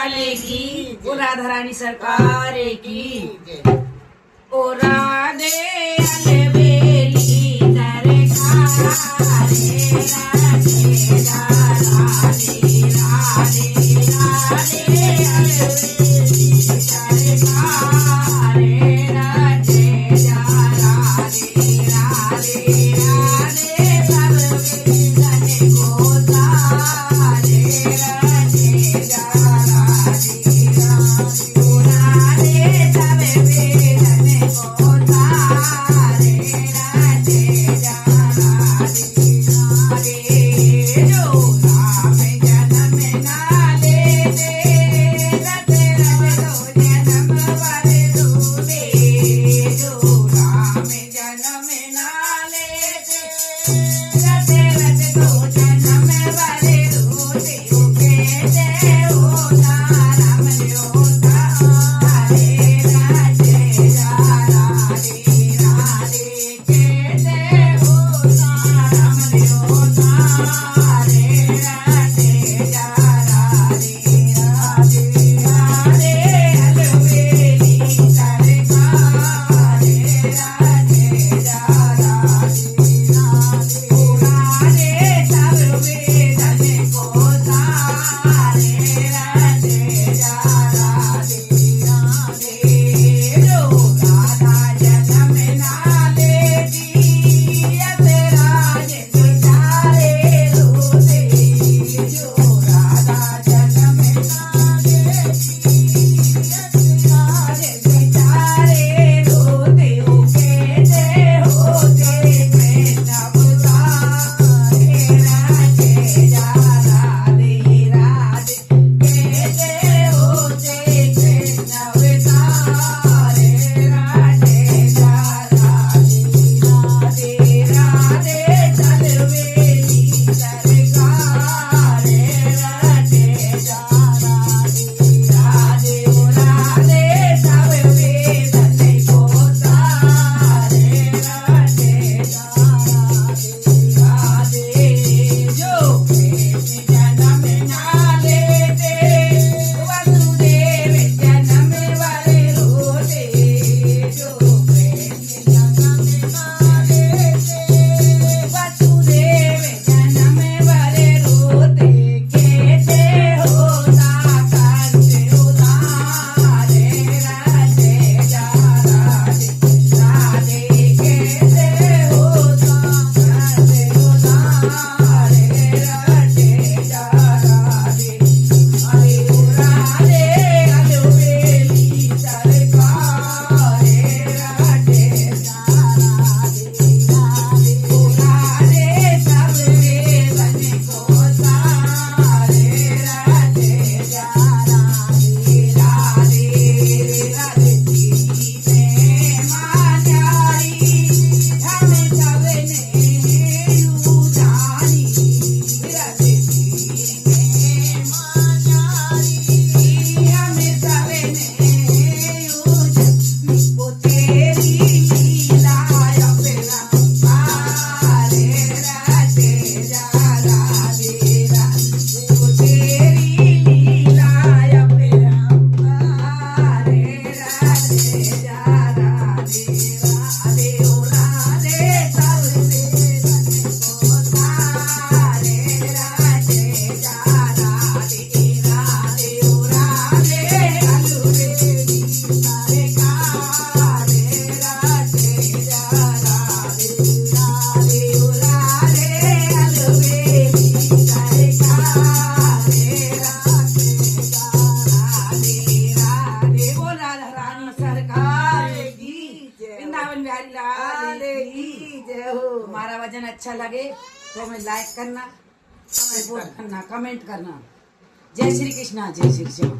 लाले की, ओ राधा रानी सरकार की। ओ राधे अलबेली दरे खारे राधे जा राधे राधे राधे अलबेली दरे खारे राधे जा राधे राधे राधे सब वेदने को तारे राधे जा राधे राधे ओ राधे सब वेदने को तारे राधे जा राधे राधे जो राम जन्म ना लेते दशरथ तो जन्म वर दूते जो राम जन्म ना लेते दशरथ तो जन्म वर दूते ओ कहते होता राम होता हरे राधे जा राधे राधे कहते होता राम होता हरे राधे जा राधे राधे राधे अलबेली सरकारे राधे जा राधे राधे ओ राधे सब वेदने को तारे राधे जा राधे राधे जो राधा जन्म ना लेती यतराज बेचारे रोते जो राधा जन्म ना लेती यतराज बेचारे रोते ओ कहते होते कृष्ण अवतारे राधे जा राधे राधे कहते होते कृष्ण अवतारे राधे जा राधे राधे राधे चलवेली सरकारे राधे जा राधे राधे ओ राधे सब वेदने को तारे राधे जा राधे राधे जो कृष्ण जन्म ना लेते वसुदेव जन्म वर रोते जो कृष्ण जन्म ना लेते वसुदेव जन्म वर रोते कहते होता करते उधारे राधे जा राधे राधे कहते होता करते उधारे राधे जा राधे हरे ओ राधे अलबेली सरकारे राधे जा राधे राधे ओ राधे सब वेदने को तारे राधे जा राधे राधे राधे प्रेम जारी हम सबने यू जानी राधे प्रेम जारी हम सबने यू जानी ओ तेरी लीला अपरंपारे राधे जा राधे राधे ओ तेरी लीला अपरंपारे राधे जा राधे राधे ओ राधे सब वेदने को तारे राधे जा राधे राधे ओ राधे अलबेली सरकारे राधे जा राधे राधे ओ राधे अलबेली सरकारे राधे जा राधे राधे वो राधा रानी सरकार की वृंदावन बिहारी लाल की जय हो। हमारा वजन अच्छा लगे तो हमें लाइक करना, सपोर्ट करना, कमेंट करना। जय श्री कृष्णा, जय श्री श्याम।